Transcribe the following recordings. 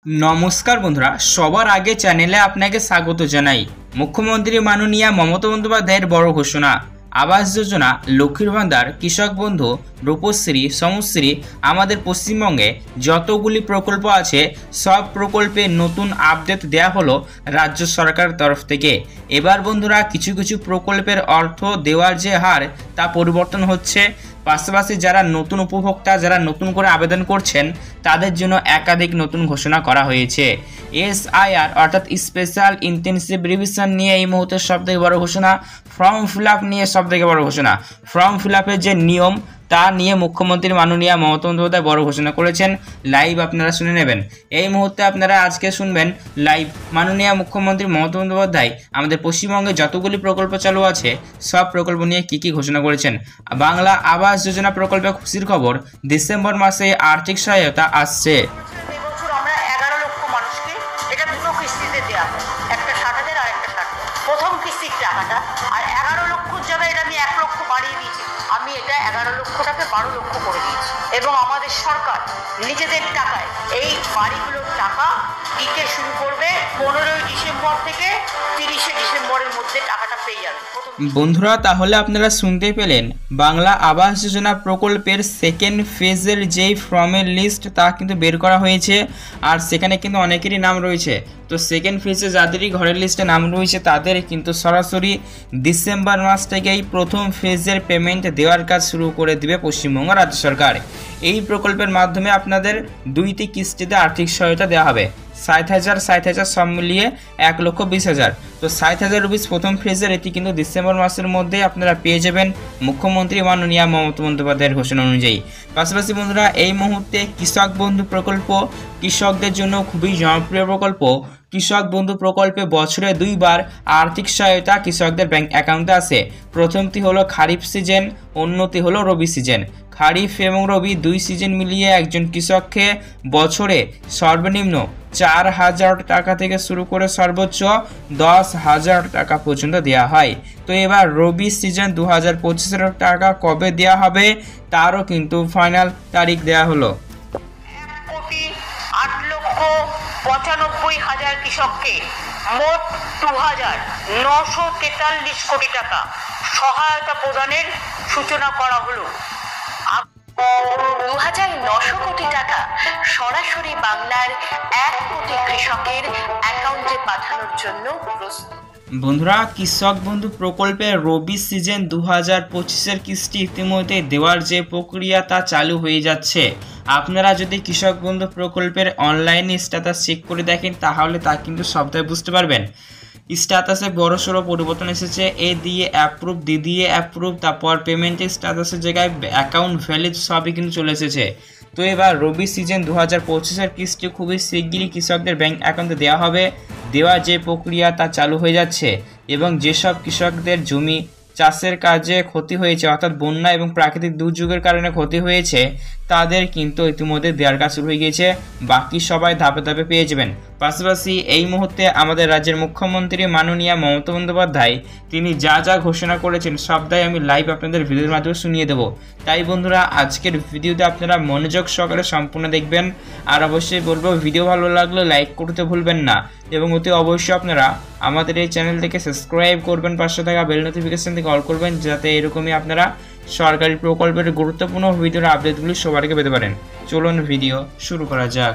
नमस्कार बंधुरा सबार आगे चैनेले आपनाके स्वागत जानाई। मुख्यमंत्री माननीय ममता बंदोपाध्यायेर बड़ घोषणा आवास योजना लक्ष्मीर भाण्डार कृषक बंधु रूपश्री समश्री आमादेर पश्चिमबंगे যতগুলি प्रकल्प आछे सब प्रकल्पे नतून आपडेट देया हलो राज्य सरकार तरफ थेके। एबार बंधुरा किछु किछु प्रकल्पेर अर्थ देওয়ার जे हार ता परिवर्तन होच्छे। पाशापाशि যারা নতুন উপভোক্তা যারা নতুন করে আবেদন করছেন তাদের জন্য একাধিক নতুন ঘোষণা করা হয়েছে। এসআইআর অর্থাৎ স্পেশাল ইন্টেনসিভ রিভিশন নিয়ে এই মুহূর্তে সবথেকে বড় ঘোষণা। ফর্ম ফিল আপ নিয়ে সবথেকে বড় ঘোষণা। ফর্ম ফিল আপের যে নিয়ম তা নিয়ে মুখ্যমন্ত্রী মাননীয় মমতা বন্দ্যোপাধ্যায় বড় ঘোষণা করেছেন। লাইভ আপনারা শুনে নেবেন। এই মুহূর্তে আপনারা আজকে শুনবেন লাইভ মাননীয় মুখ্যমন্ত্রী মমতা বন্দ্যোপাধ্যায় আমাদের পশ্চিমবঙ্গে যতগুলি প্রকল্প চালু আছে সব প্রকল্প নিয়ে কি ঘোষণা করেছেন। বাংলা আবাস যোজনা প্রকল্পে খুশির খবর, ডিসেম্বর মাসে আর্থিক সহায়তা আসছে। এবছর আমরা 11 লক্ষ মানুষকে এটা দুটো কিস্তিতে দেওয়া হয়, একটা 60,000 আর একটা 60,000। প্রথম কিস্তির টাকাটা আর 11 লক্ষর জায়গায় এটা আমি 1 লক্ষ বাড়িয়ে দিয়েছি। আমি এটা 11 লক্ষটাকে 12 লক্ষ করে দিয়েছি এবং আমাদের সরকার নিজেদের টাকায় এই বাড়িগুলোর টাকা দিতে শুরু করবে। 15ই ডিসেম্বর থেকে 30শে ডিসেম্বরের মধ্যে টাকাটা পেয়ে যাবে। বন্ধুরা তাহলে আপনারা শুনতে পেলেন বাংলা আবাস যোজনা প্রকল্পের সেকেন্ড ফেজের যেই ফর্মের লিস্ট তা কিন্তু বের করা হয়েছে আর সেখানে কিন্তু অনেকেরই নাম রয়েছে। তো সেকেন্ড ফেজে যাদেরই ঘরের লিস্টে নাম রয়েছে তাদের কিন্তু সরাসরি ডিসেম্বর মাস থেকেই প্রথম ফেজের পেমেন্ট দেওয়ার কাজ শুরু করে দেবে পশ্চিমবঙ্গ রাজ্য সরকার। এই প্রকল্পের মাধ্যমে আপনাদের 2টি কিস্তিতে আর্থিক সহায়তা দেওয়া হবে। 60,000 সব মিলিয়ে 1,20,000। তো 60,000 রুপিস প্রথম ফেজের এটি কিন্তু ডিসেম্বর মাসের মধ্যে আপনারা পেয়ে যাবেন মুখ্যমন্ত্রী মাননীয় মমতা বন্দ্যোপাধ্যায়ের ঘোষণা অনুযায়ী। পাশাপাশি বন্ধুরা এই মুহূর্তে কৃষক বন্ধু প্রকল্প কৃষকদের জন্য খুবই জনপ্রিয় প্রকল্প। কৃষক বন্ধু প্রকল্পে বছরে 2 বার আর্থিক সহায়তা কৃষকদের ব্যাংক অ্যাকাউন্টে আসে। প্রথমটি হলো খারিফ সিজন, অন্যটি হলো রবি সিজন। খারিফ এবং রবি 2 সিজন মিলিয়ে একজন কৃষককে বছরে সর্বনিম্ন 4,000 টাকা থেকে শুরু করে সর্বোচ্চ 10,000 টাকা পর্যন্ত দেওয়া হয়। তো এবার রবি সিজন 2025 টাকা কবে দেওয়া হবে তারও কিন্তু ফাইনাল তারিখ দেওয়া হলো। 1,08,95,000 কৃষককে মোট 2,943 কোটি টাকা সহায়তা প্রদানের সূচনা করা হলো। 2,900 কোটি টাকা সরাসরি বাংলার 1 কোটি কৃষকের অ্যাকাউন্টে পাঠানোর জন্য প্রস্তুত। বন্ধুরা কৃষক বন্ধু প্রকল্পের রবি সিজন 2025 কিস্তি ইতিমধ্যে দেওয়ার যে প্রক্রিয়া তা চালু হয়ে যাচ্ছে। আপনারা যদি কৃষক বন্ধু প্রকল্পের অনলাইনে স্ট্যাটাস চেক করে দেখেন তাহলে তা কিন্তু সবটাই বুঝতে পারবেন। স্ট্যাটাসে বড়সড় পরিবর্তন এসেছে। এ দিয়ে অ্যাপ্রুভ, ডি দিয়ে অ্যাপ্রুভ, তারপর পেমেন্টের স্ট্যাটাসের জায়গায় অ্যাকাউন্ট ভ্যালিড সবই কিন্তু চলে এসেছে। তো এবার রবি সিজন 2025 কিস্তি খুবই শিগগিরই কৃষকদের ব্যাংক অ্যাকাউন্টে দেওয়া হবে। দেওয়ার যে প্রক্রিয়া তা চালু হয়ে যাচ্ছে এবং যেসব কৃষকদের জমি চাষের কাজে ক্ষতি হয়েছে অর্থাৎ বন্যা এবং প্রাকৃতিক দুর্যোগের কারণে ক্ষতি হয়েছে তাদের কিন্তু ইতিমধ্যে দেওয়ার কাজ শুরু হয়ে গিয়েছে। বাকি সবাই ধাপে ধাপে পেয়ে যাবেন। পাশাপাশি এই মুহূর্তে আমাদের রাজ্যের মুখ্যমন্ত্রী মাননীয় মমতা বন্দ্যোপাধ্যায় তিনি যা যা ঘোষণা করেছেন সবটাই আমি লাইভ আপনাদের ভিডিওর মাধ্যমে শুনিয়ে দেবো। তাই বন্ধুরা আজকের ভিডিওতে আপনারা মনোযোগ সহকারে সম্পূর্ণ দেখবেন আর অবশ্যই বলবো ভিডিও ভালো লাগলে লাইক করতে ভুলবেন না এবং অতি অবশ্যই আপনারা আমাদের এই চ্যানেলটিকে সাবস্ক্রাইব করবেন, পাশে থাকা বেল নোটিফিকেশন থেকে অল করবেন যাতে এরকমই আপনারা সরকারি প্রকল্পের গুরুত্বপূর্ণ ভিডিওর আপডেটগুলি সবার আগে পেতে পারেন। চলুন ভিডিও শুরু করা যাক।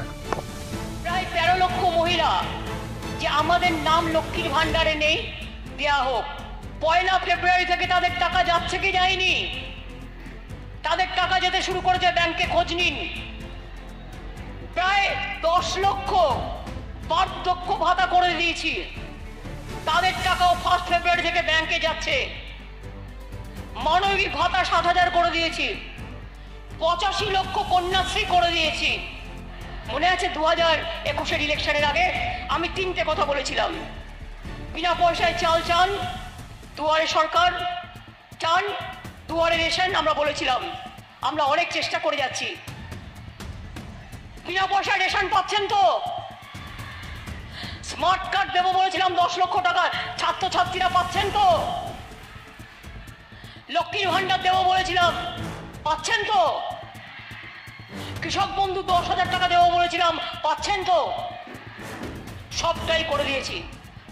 প্রায় 13 লক্ষ মহিলা যে আমাদের নাম লক্ষ্মীর ভান্ডারে নেই দেয়া হোক। 1 ফেব্রুয়ারি থেকে তাদের টাকা যাচ্ছে কি যায়নি, তাদের টাকা যেতে শুরু করেছে, ব্যাংকে খোঁজ নিন। প্রায় 10 লক্ষ বার্ধক্য ভাতা করে দিয়েছি, তাদের টাকাও 1 ফেব্রুয়ারি থেকে ব্যাংকে যাচ্ছে। মানবিক ভাতা 7,000 করে দিয়েছি, 85 লক্ষ কন্যাশ্রী করে দিয়েছি। মনে আছে 2021 ইলেকশনের আগে আমি 3টে কথা বলেছিলাম, বিনা পয়সায় চাল চান, দুয়ারে সরকার চান, দুয়ারে রেশন। আমরা বলেছিলাম আমরা অনেক চেষ্টা করে যাচ্ছি। বিনা পয়সায় রেশন পাচ্ছেন তো? স্মার্ট কার্ড দেবো বলেছিলাম 10 লক্ষ টাকা, ছাত্রছাত্রীরা পাচ্ছেন তো? লক্ষ্মীর ভান্ডার দেবো বলেছিলাম, পাচ্ছেন তো? কৃষক বন্ধু 10,000 টাকা দেবো বলেছিলাম, পাচ্ছেন তো? সবটাই করে দিয়েছি,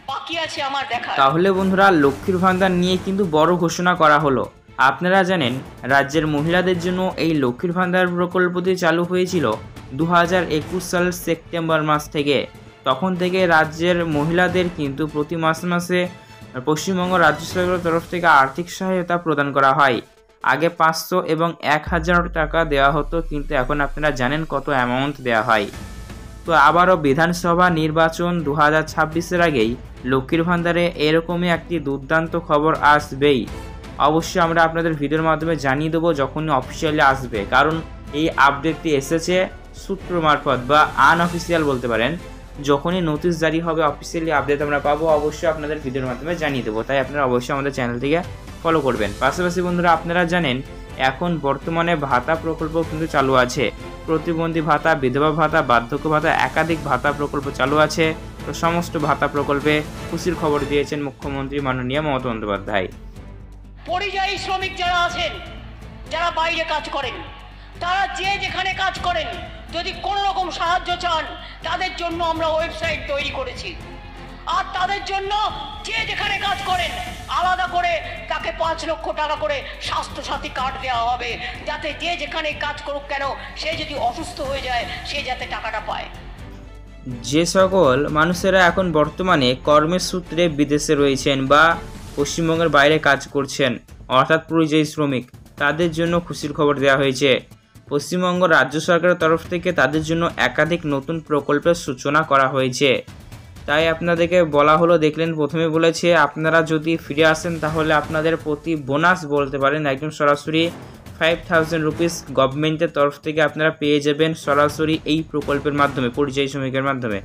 বাকি আছে আমার দেখা। তাহলে বন্ধুরা, লক্ষ্মীর ভান্ডার নিয়ে কিন্তু বড় ঘোষণা করা হলো। আপনারা জানেন রাজ্যের মহিলাদের জন্য এই লক্ষ্মীর ভান্ডার প্রকল্পটি চালু হয়েছিল 2021 সালের সেপ্টেম্বর মাস থেকে। তখন থেকে রাজ্যের মহিলাদের কিন্তু প্রতি মাসে পশ্চিমবঙ্গ রাজ্য সরকারের তরফ থেকে আর্থিক সহায়তা প্রদান করা হয়। আগে 500 এবং 1000 টাকা দেওয়া হতো, কিন্তু এখন আপনারা জানেন কত অ্যামাউন্ট দেওয়া হয়। তো আবারও বিধানসভা নির্বাচন 2026-এর আগেই লক্ষ্মীর ভান্ডারে এরকমই একটি দুর্দান্ত খবর আসবেই। অবশ্যই আমরা আপনাদের ভিডিওর মাধ্যমে জানিয়ে দেবো যখনই অফিসিয়ালি আসবে, কারণ এই আপডেটটি এসেছে সূত্র মারফত বা আনঅফিসিয়াল বলতে পারেন। যখনই নোটিশ জারি হবে, অফিসিয়ালি আপডেট আমরা পাবো, অবশ্যই আপনাদের ভিডিওর মাধ্যমে জানিয়ে দেবো। তাই আপনারা অবশ্যই আমাদের চ্যানেলটিকে ফলো করবেন। পাশাপাশি বন্ধুরা, আপনারা জানেন এখন বর্তমানে ভাতা প্রকল্প কিন্তু চালু আছে। প্রতিবন্ধী ভাতা, বিধবা ভাতা, বার্ধক্য ভাতা, একাধিক ভাতা প্রকল্প চালু আছে। তো সমস্ত ভাতা প্রকল্পে খুশির খবর দিয়েছেন মুখ্যমন্ত্রী মাননীয় মমতা বন্দ্যোপাধ্যায়। পরিযায়ী শ্রমিক যারা আছেন, যারা বাইরে কাজ করেন, তারা যে যেখানে কাজ করেন, যদি কোনো রকম সাহায্য চান, তাদের জন্য আমরা ওয়েবসাইট তৈরি করেছি। আর তাদের জন্য যে যেখানে কাজ করেন আলাদা করে তাকে 5 লক্ষ টাকা করে স্বাস্থ্যসাথী কার্ড দেওয়া হবে, যাতে যে যেখানে কাজ করুক কেন, সে যদি অসুস্থ হয়ে যায় সে যাতে টাকাটা পায়। যে সকল মানুষেরা এখন বর্তমানে কর্মের সূত্রে বিদেশে রয়েছেন বা পশ্চিমবঙ্গের বাইরে কাজ করছেন, অর্থাৎ পরিযায়ী শ্রমিক, তাদের জন্য খুশির খবর দেওয়া হয়েছে। পশ্চিমবঙ্গ রাজ্য সরকারের তরফ থেকে তাদের জন্য একাধিক নতুন প্রকল্পের সূচনা করা হয়েছে। তাই আপনাদেরকে বলা হলো, দেখলেন প্রথমে বলেছে আপনারা যদি ফিরে আসেন তাহলে আপনাদের প্রতি বোনাস বলতে পারেন একদম সরাসরি 5000 রুপিস গভর্নমেন্টের তরফ থেকে আপনারা পেয়ে যাবেন সরাসরি এই প্রকল্পের মাধ্যমে, পরিযায়ী শ্রমিকের মাধ্যমে।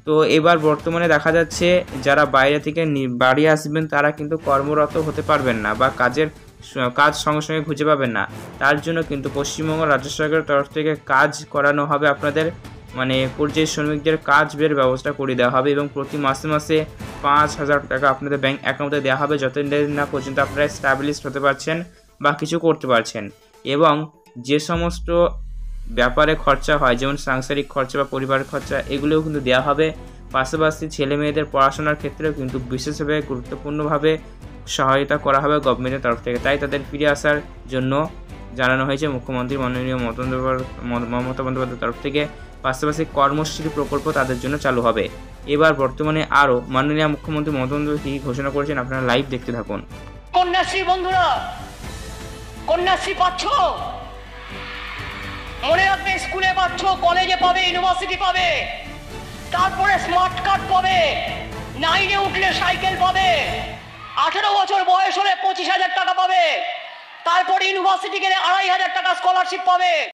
তো এবার বর্তমানে দেখা যাচ্ছে যারা বাইরে থেকে বাড়ি আসবেন তারা কিন্তু কর্মরত হতে পারবেন না বা কাজ সঙ্গে সঙ্গে খুঁজে পাবেন না। তার জন্য কিন্তু পশ্চিমবঙ্গ রাজ্য সরকারের তরফ থেকে কাজ করানো হবে আপনাদের, মানে পরিযায়ী শ্রমিকদের কাজের ব্যবস্থা করে দেওয়া হবে এবং প্রতি মাসে 5000 টাকা আপনাদের ব্যাংক অ্যাকাউন্টে দেওয়া হবে, যতদিন না পর্যন্ত আপনারা স্ট্যাবলিশড হতে পারছেন বা কিছু করতে পারছেন। এবং যে সমস্ত ব্যাপারে খরচা হয়, যেমন সাংসারিক খরচা বা পরিবারের খরচা, এগুলোও কিন্তু দেওয়া হবে। পাশাপাশি ছেলে মেয়েদের পড়াশোনার ক্ষেত্রেও কিন্তু বিশেষভাবে গুরুত্বপূর্ণভাবে সহায়তা করা হবে গভর্নমেন্টের তরফ থেকে। তাই তাদের ফিরে আসার জন্য জানানো হয়েছে মুখ্যমন্ত্রী মাননীয় মমতা বন্দ্যোপাধ্যায়ের তরফ থেকে। পাশাপাশি কর্মশ্রী প্রকল্প তাদের জন্য চালু হবে। এবার বর্তমানে আরও মাননীয় মুখ্যমন্ত্রী মমতা বন্দ্যোপাধ্যায় কী ঘোষণা করেছেন আপনারা লাইভ দেখতে থাকুন। কন্যাশ্রী বন্ধুরা, কন্যাশ্রী পাচ্ছ, মনে রাখবে, স্কুলে পাচ্ছ, কলেজে পাবে, ইউনিভার্সিটি পাবে, তারপরে স্মার্ট কার্ড পাবে, 9-এ উঠলে সাইকেল পাবে, 18 বছর বয়স হলে 25,000 টাকা পাবে, তারপরে ইউনিভার্সিটি গেলে 2500 টাকা স্কলারশিপ পাবে।